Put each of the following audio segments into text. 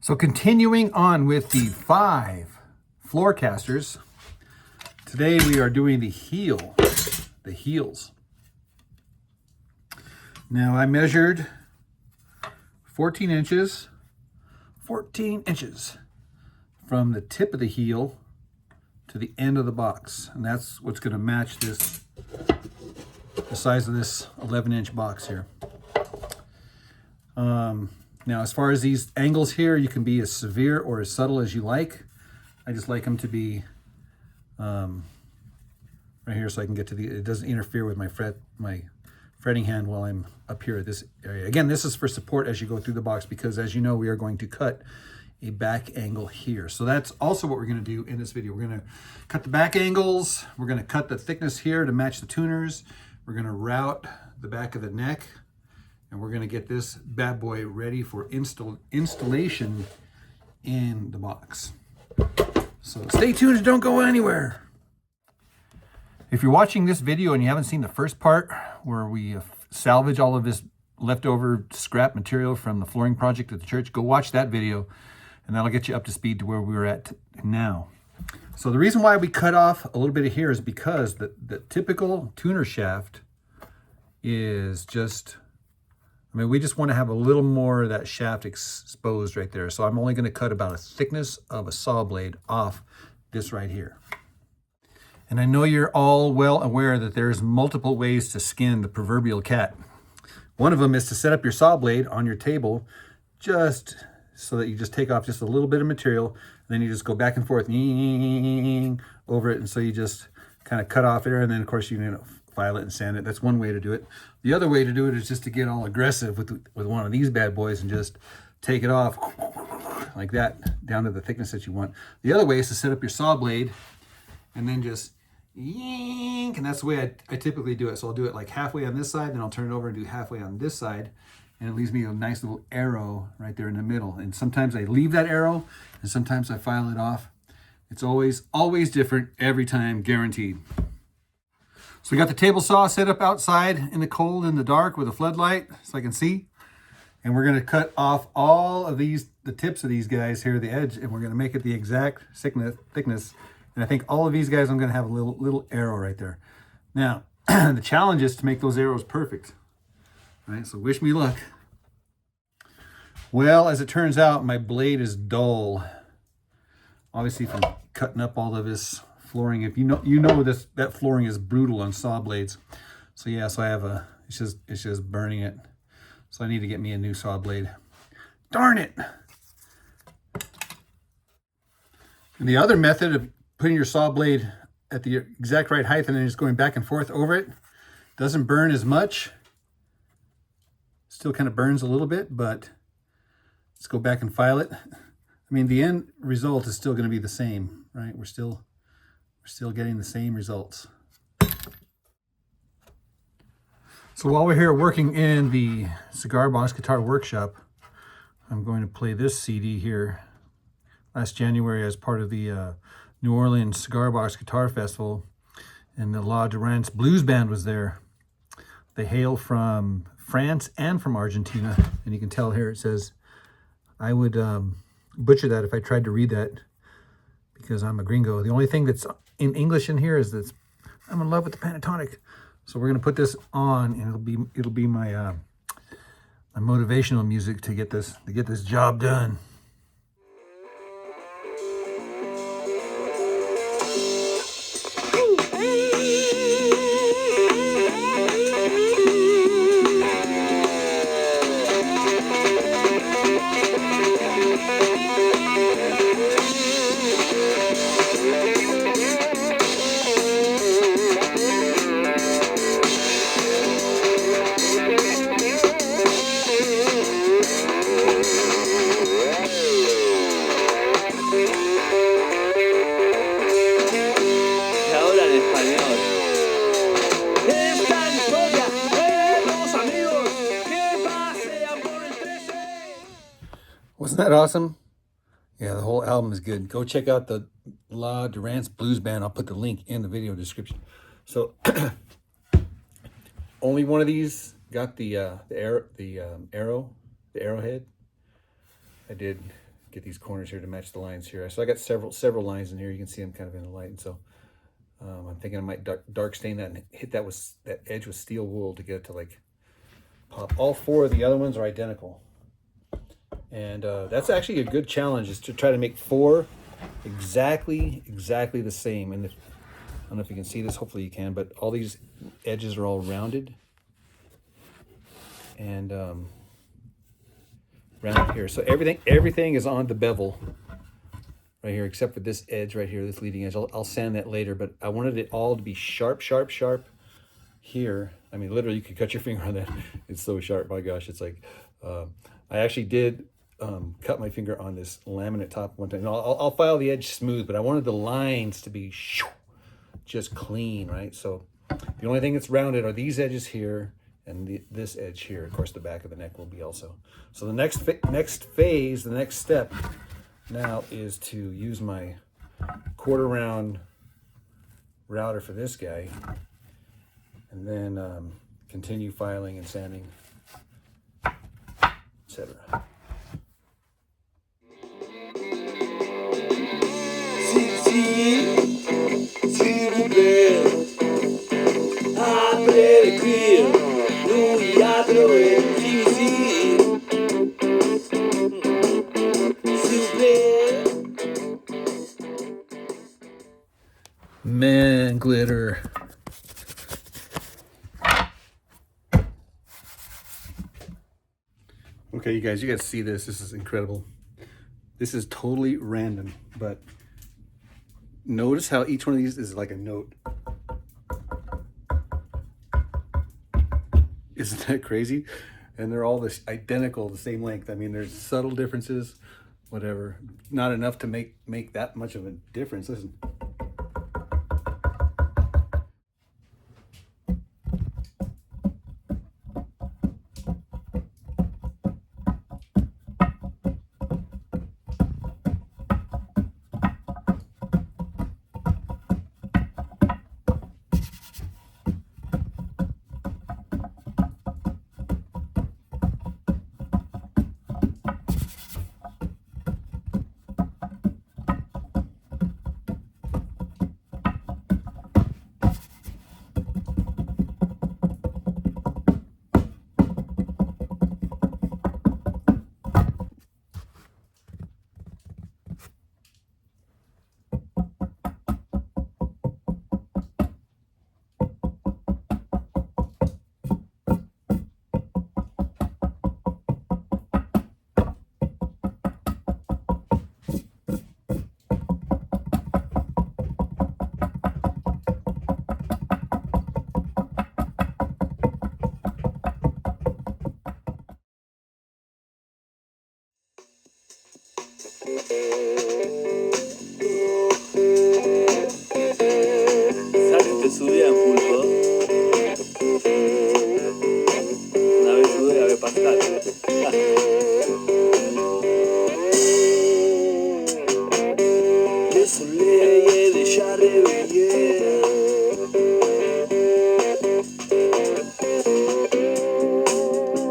So continuing on with the 5 floor casters, today we are doing the heels. Now I measured 14 inches from the tip of the heel to the end of the box. And that's what's going to match the size of this 11-inch box here. Now, as far as these angles here, you can be as severe or as subtle as you like. I just like them to be right here so I can get to it doesn't interfere with my fretting hand while I'm up here at this area. Again, this is for support as you go through the box because, as you know, we are going to cut a back angle here. So that's also what we're going to do in this video. We're going to cut the back angles. We're going to cut the thickness here to match the tuners. We're going to route the back of the neck. And we're going to get this bad boy ready for installation in the box. So stay tuned and don't go anywhere. If you're watching this video and you haven't seen the first part where we salvage all of this leftover scrap material from the flooring project at the church, go watch that video and that'll get you up to speed to where we're at now. So the reason why we cut off a little bit of here is because the typical tuner shaft is just... we just want to have a little more of that shaft exposed right there. So I'm only going to cut about a thickness of a saw blade off this right here. And I know you're all well aware that there's multiple ways to skin the proverbial cat. One of them is to set up your saw blade on your table just so that you just take off just a little bit of material. And then you just go back and forth over it. And so you just kind of cut off there. And then, of course, you file it and sand it. That's one way to do it. The other way to do it is just to get all aggressive with one of these bad boys and just take it off like that down to the thickness that you want. The other way is to set up your saw blade and then just yank, and that's the way I typically do it. So I'll do it like halfway on this side, then I'll turn it over and do halfway on this side, and it leaves me a nice little arrow right there in the middle. And sometimes I leave that arrow and sometimes I file it off. It's always different every time, guaranteed. So we got the table saw set up outside in the cold, in the dark with a floodlight so I can see. And we're going to cut off all of the tips of these guys here, the edge, and we're going to make it the exact thickness. And I think all of these guys, I'm going to have a little arrow right there. Now, the challenge is to make those arrows perfect. All right, so wish me luck. Well, as it turns out, my blade is dull. Obviously, from cutting up all of this flooring, if you know this, that flooring is brutal on saw blades. So yeah, so I have it's just burning it. So I need to get me a new saw blade. Darn it! And the other method of putting your saw blade at the exact right height and then just going back and forth over it doesn't burn as much. Still kind of burns a little bit, but let's go back and file it. I mean, the end result is still going to be the same, right? We're still getting the same results. So while we're here working in the Cigar Box Guitar Workshop, I'm going to play this CD here. Last January, as part of the New Orleans Cigar Box Guitar Festival, and the La Durance Blues Band was there. They hail from France and from Argentina, and you can tell here it says, I would butcher that if I tried to read that because I'm a gringo. The only thing that's in English in here is that I'm in love with the pentatonic. So we're going to put this on, and it'll be my my motivational music to get this job done. Wasn't that awesome? Yeah, the whole album is good. Go check out the La Durance Blues Band. I'll put the link in the video description. So only one of these got the arrowhead. I did get these corners here to match the lines here. So I got several lines in here. You can see them kind of in the light, and so I'm thinking I might dark stain that and hit that edge with steel wool to get it to like pop. All 4 of the other ones are identical, and that's actually a good challenge, is to try to make 4 exactly the same. And I don't know if you can see this, hopefully you can, but all these edges are all rounded and rounded here. So everything is on the bevel right here, except for this edge right here, this leading edge. I'll sand that later, but I wanted it all to be sharp here. I mean, literally, you could cut your finger on that. It's so sharp. My gosh, it's like, I actually did cut my finger on this laminate top one time. I'll file the edge smooth, but I wanted the lines to be just clean, right? So the only thing that's rounded are these edges here and this edge here. Of course, the back of the neck will be also. So the next phase, the next step now is to use my 1/4 round router for this guy, and then continue filing and sanding, etc. S'il vous plaît, après le cuir, nous y adorons ici. S'il vous plaît. Man, glitter. Okay, you guys see this. This is incredible. This is totally random, but notice how each one of these is like a note. Isn't that crazy? And they're all identical, the same length. I mean, there's subtle differences, whatever. Not enough to make that much of a difference. Listen. ¿Sabes que subía en pulpo? Una vez sube a ver Pascal. Le soleil est déjà réveillé.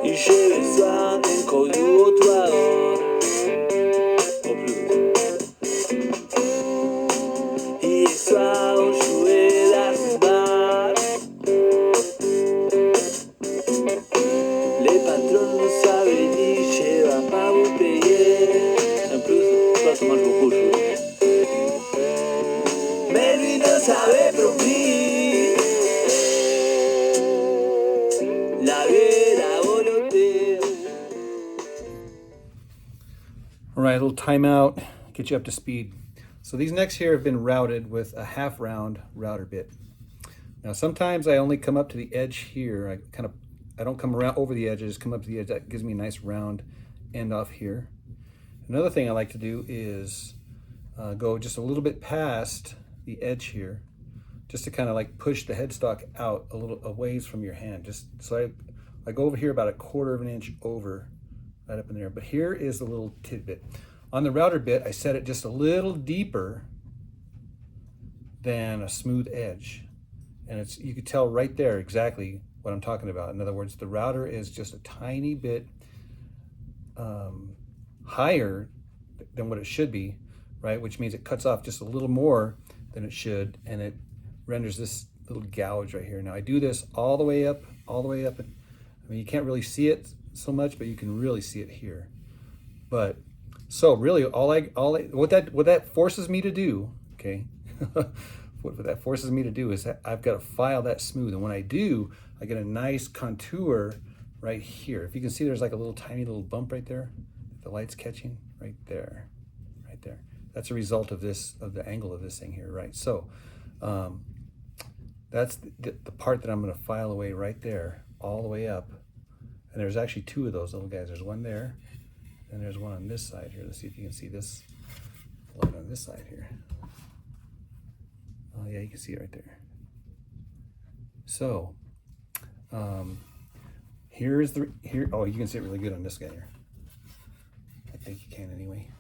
Et j'ai besoin encore d'une autre heure. Au plus. Hier soir, on jouait la Cigar. Les patrons nous avaient dit, je vais pas vous payer. En plus, toi, tu manges beaucoup, je trouve. Mais lui nous avait promis la vie, la volonté. All right, a little timeout, get you up to speed. So these necks here have been routed with a 1/2 round router bit. Now sometimes I only come up to the edge here. I don't come around over the edge, I just come up to the edge. That gives me a nice round end off here. Another thing I like to do is go just a little bit past the edge here, just to kind of like push the headstock out a little a ways from your hand. Just so I go over here about 1/4 of an inch over, right up in there. But here is the little tidbit. On the router bit, I set it just a little deeper than a smooth edge. And you can tell right there exactly what I'm talking about. In other words, the router is just a tiny bit higher than what it should be, right? Which means it cuts off just a little more than it should, and it renders this little gouge right here. Now I do this all the way up, all the way up. I mean, you can't really see it so much, but you can really see it here. But so really, what that forces me to do, okay, what that forces me to do is that I've got to file that smooth, and when I do, I get a nice contour right here. If you can see, there's like a little tiny little bump right there. The light's catching right there, right there. That's a result of this, of the angle of this thing here, right? So that's the part that I'm going to file away right there, all the way up. And there's actually two of those little guys. There's one there, and there's one on this side here. Let's see if you can see this light on this side here. Oh yeah, you can see it right there. So here's the, oh, you can see it really good on this guy here. I think you can anyway.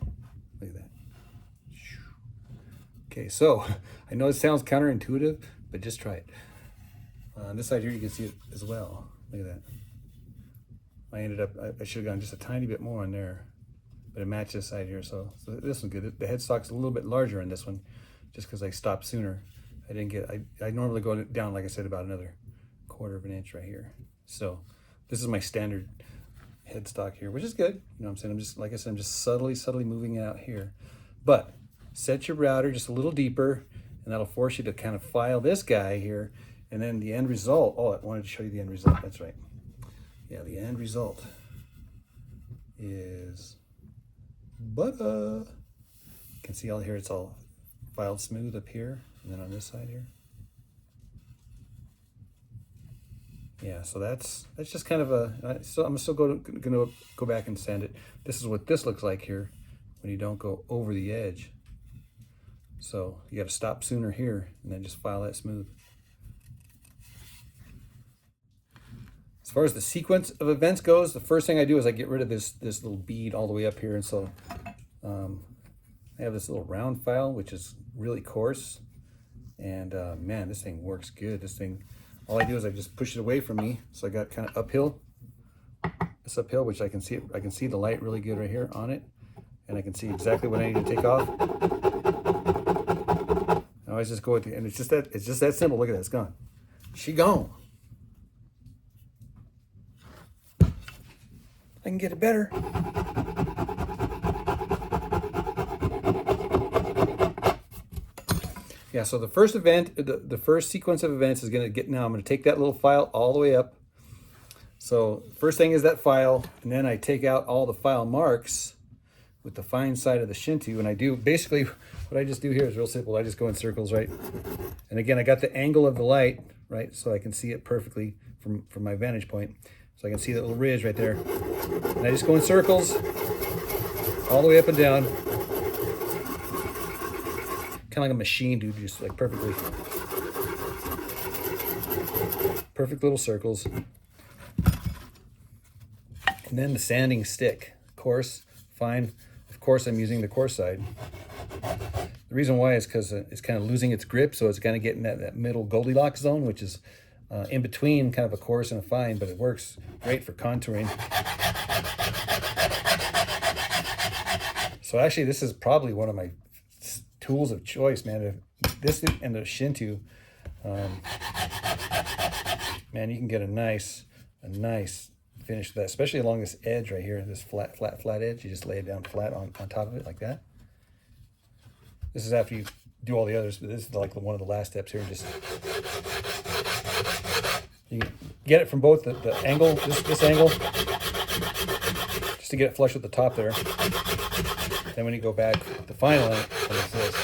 Look at that. Okay, so I know it sounds counterintuitive, but just try it. On this side here, you can see it as well. Look at that. I ended up, I should have gone just a tiny bit more on there, but it matched this side here. So this one's good. The headstock's a little bit larger on this one, just because I stopped sooner. I didn't get, I normally go down, like I said, about another 1/4 of an inch right here. So this is my standard headstock here, which is good. You know what I'm saying? I'm just, like I said, I'm just subtly moving it out here. But set your router just a little deeper, and that'll force you to kind of file this guy here. And then the end result, oh, I wanted to show you the end result. That's right. Yeah, the end result is butter. You can see all here, it's all filed smooth up here, and then on this side here. Yeah, so that's just kind of a, so I'm still gonna go back and sand it. This is what this looks like here when you don't go over the edge. So you got to stop sooner here and then just file that smooth. As far as the sequence of events goes, the first thing I do is I get rid of this little bead all the way up here, and so I have this little round file which is really coarse, and man, this thing works good. This thing, all I do is I just push it away from me, so I got kind of uphill. It's uphill, which I can see the light really good right here on it, and I can see exactly what I need to take off. I always just go with it, and it's just that simple. Look at that, it's gone. She gone. I can get it better. Yeah, so the first event, the first sequence of events is gonna get, now I'm gonna take that little file all the way up. So first thing is that file, and then I take out all the file marks with the fine side of the Shinto, and I do, basically what I just do here is real simple. I just go in circles, right? And again, I got the angle of the light, right? So I can see it perfectly from my vantage point. So I can see that little ridge right there. And I just go in circles all the way up and down. Kind of like a machine, dude, just like perfect little circles. And then the sanding stick, coarse, fine. Of course, I'm using the coarse side. The reason why is because it's kind of losing its grip, so it's kind of getting that middle Goldilocks zone, which is in between kind of a coarse and a fine, but it works great for contouring. So actually, this is probably one of my tools of choice, man. This and the Shinto, man, you can get a nice finish with that, especially along this edge right here, this flat edge. You just lay it down flat on top of it like that. This is after you do all the others, but this is like one of the last steps here. Just you get it from both the angle, this angle, just to get it flush with the top there. Then when you go back, the final end is this.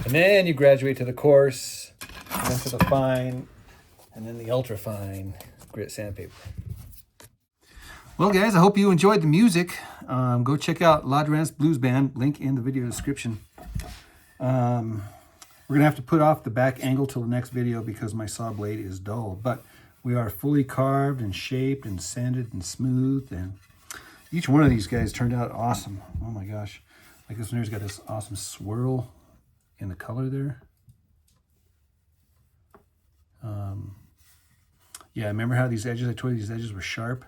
And then you graduate to the coarse, and then to the fine, and then the ultra fine grit sandpaper. Well, guys, I hope you enjoyed the music. Go check out La Durance Blues Band, link in the video description. We're gonna have to put off the back angle till the next video because my saw blade is dull, but we are fully carved and shaped and sanded and smoothed, and each one of these guys turned out awesome. Oh my gosh. Like this one here's got this awesome swirl in the color there. Yeah, remember how these edges, I told you these edges were sharp?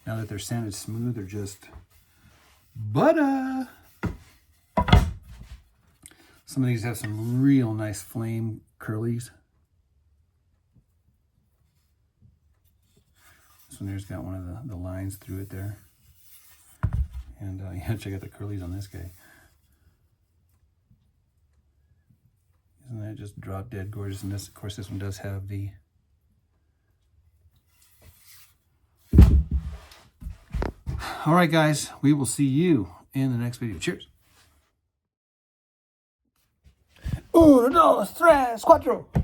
Now that they're sanded smooth, they're just Butter. Some of these have some real nice flame curlies. This one here's got one of the lines through it there. And yeah, check out the curlies on this guy. Isn't that just drop dead gorgeous? And this, of course, this one does have the all right, guys, we will see you in the next video. Cheers. 1, 2, 3, 4.